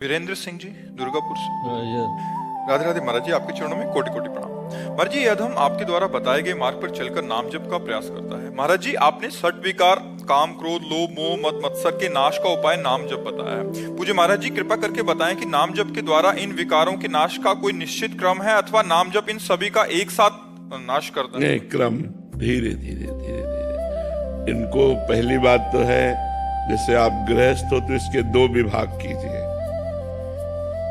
वीरेंद्र सिंह जी, दुर्गापुर से। ये राधे राधे महाराज जी, आपके चरणों में कोटि कोटि प्रणाम। महाराज जी, यदि हम आपके द्वारा बताए गए मार्ग पर चलकर नाम जप का प्रयास करता है। महाराज जी, आपने षट विकार काम, क्रोध, लोभ, मोह, मद, मत्सर के नाश का उपाय नाम जप बताया है। पूज्य महाराज जी, कृपा करके बताएं कि नाम जप के द्वारा इन विकारों के नाश का कोई निश्चित क्रम है अथवा नाम जप इन सभी का एक साथ नाश करता है? नहीं, क्रम धीरे धीरे धीरे धीरे। इनको पहली बात तो है, जैसे आप गृहस्थ हो तो इसके दो विभाग कीजिए।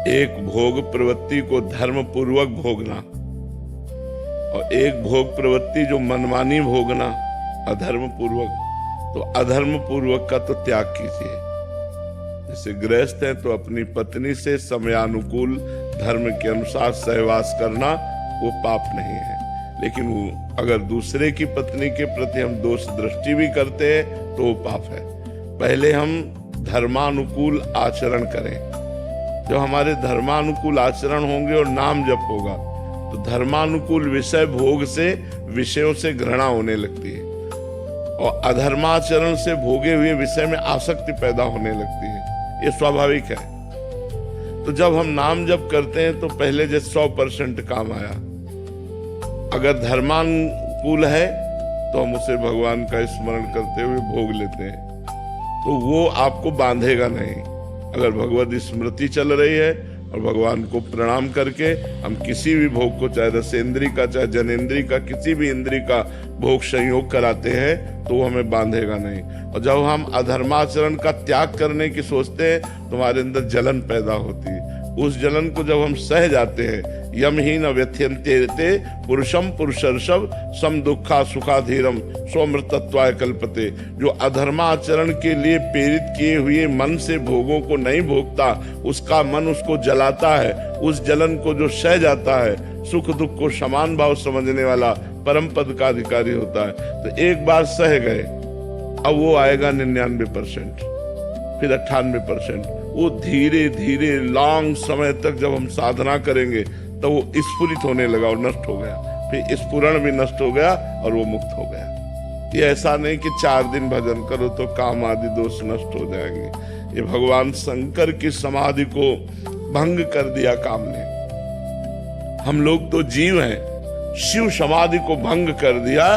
एक भोग प्रवृत्ति को धर्म पूर्वक भोगना और एक भोग प्रवृत्ति जो मनमानी भोगना अधर्म पूर्वक। तो अधर्म पूर्वक का तो त्याग कीजिए। जैसे गृहस्थ हैं तो अपनी पत्नी से समयानुकूल धर्म के अनुसार सहवास करना वो पाप नहीं है। लेकिन वो अगर दूसरे की पत्नी के प्रति हम दोष दृष्टि भी करते हैं तो वो पाप है। पहले हम धर्मानुकूल आचरण करें। जब हमारे धर्मानुकूल आचरण होंगे और नाम जप होगा तो धर्मानुकूल विषय भोग से विषयों से घृणा होने लगती है और अधर्माचरण से भोगे हुए विषय में आसक्ति पैदा होने लगती है। ये स्वाभाविक है। तो जब हम नाम जप करते हैं तो पहले जैसे 100% काम आया। अगर धर्मानुकूल है तो हम उसे भगवान का स्मरण करते हुए भोग लेते हैं, तो वो आपको बांधेगा नहीं। अगर भगवत स्मृति चल रही है और भगवान को प्रणाम करके हम किसी भी भोग को, चाहे रसेंद्री का चाहे जनेंद्री का, किसी भी इंद्री का भोग संयोग कराते हैं तो वो हमें बांधेगा नहीं। और जब हम अधर्माचरण का त्याग करने की सोचते हैं तो हमारे अंदर जलन पैदा होती है। उस जलन को जब हम सह जाते हैं, यम ही न व्यथ्यन्ते पुरुषम पुरुषर्षभ सम दुखा सुखाधीरम स्वमृतत्वाय कल्पते। जो अधर्माचरण के लिए प्रेरित किए हुए मन से भोगों को नहीं भोगता, उसका मन उसको जलाता है। उस जलन को जो सह जाता है, सुख दुख को समान भाव समझने वाला परम पद का अधिकारी होता है। तो एक बार सह गए, अब वो आएगा 99%, फिर 98%। वो धीरे धीरे लॉन्ग समय तक जब हम साधना करेंगे तो वो स्फुरित होने लगा और नष्ट हो गया। फिर स्फुरण भी नष्ट हो गया और वो मुक्त हो गया। ये ऐसा नहीं कि 4 दिन भजन करो तो काम आदि दोष नष्ट हो जाएंगे। ये भगवान शंकर की समाधि को भंग कर दिया काम ने। हम लोग तो जीव हैं, शिव समाधि को भंग कर दिया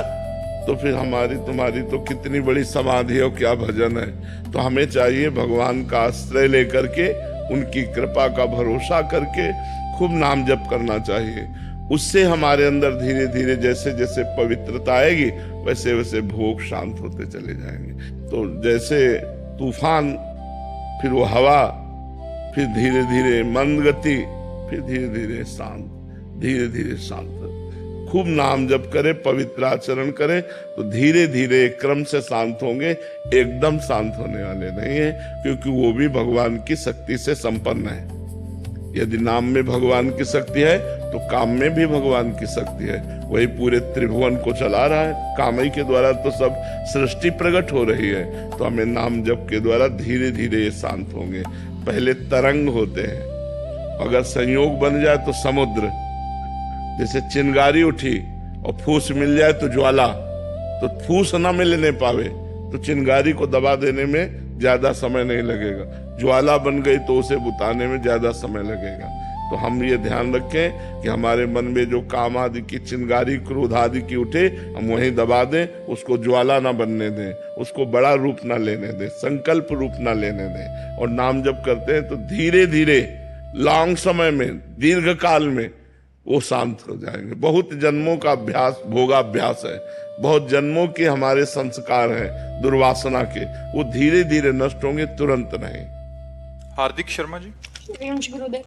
तो फिर हमारी तुम्हारी तो कितनी बड़ी समाधि है, क्या भजन है। तो हमें चाहिए भगवान का आश्रय लेकर के, उनकी कृपा का भरोसा करके खूब नाम जप करना चाहिए। उससे हमारे अंदर धीरे धीरे जैसे जैसे पवित्रता आएगी वैसे वैसे भोग शांत होते चले जाएंगे। तो जैसे तूफान, फिर वो हवा, फिर धीरे धीरे मंद गति, फिर धीरे धीरे शांत, धीरे धीरे शांत। खूब नाम जप करें, पवित्र आचरण करें तो धीरे धीरे क्रम से शांत होंगे। एकदम शांत होने वाले नहीं है, क्योंकि वो भी भगवान की शक्ति से संपन्न है। यदि नाम में भगवान की शक्ति है तो काम में भी भगवान की शक्ति है। वही पूरे त्रिभुवन को चला रहा है। काम ही के द्वारा तो सब सृष्टि प्रकट हो रही है। तो हमें नाम जप के द्वारा धीरे धीरे ये शांत होंगे। पहले तरंग होते हैं, अगर संयोग बन जाए तो समुद्र। जैसे चिंगारी उठी और फूस मिल जाए तो ज्वाला, तो फूस ना मिलने पावे तो चिंगारी को दबा देने में ज्यादा समय नहीं लगेगा। ज्वाला बन गई तो उसे बुताने में ज्यादा समय लगेगा। तो हम ये ध्यान रखें कि हमारे मन में जो काम आदि की चिंगारी, क्रोध आदि की उठे, हम वहीं दबा दें, उसको ज्वाला ना बनने दें, उसको बड़ा रूप ना लेने दें, संकल्प रूप ना लेने दें। और नाम जप करते हैं तो धीरे धीरे लॉन्ग समय में, दीर्घ काल में वो शांत हो जाएंगे। बहुत जन्मों का अभ्यास, भोगाभ्यास है, बहुत जन्मों के हमारे संस्कार हैं दुर्वासना के, वो धीरे धीरे नष्ट होंगे, तुरंत नहीं। हार्दिक शर्मा जी। गुरुदेव।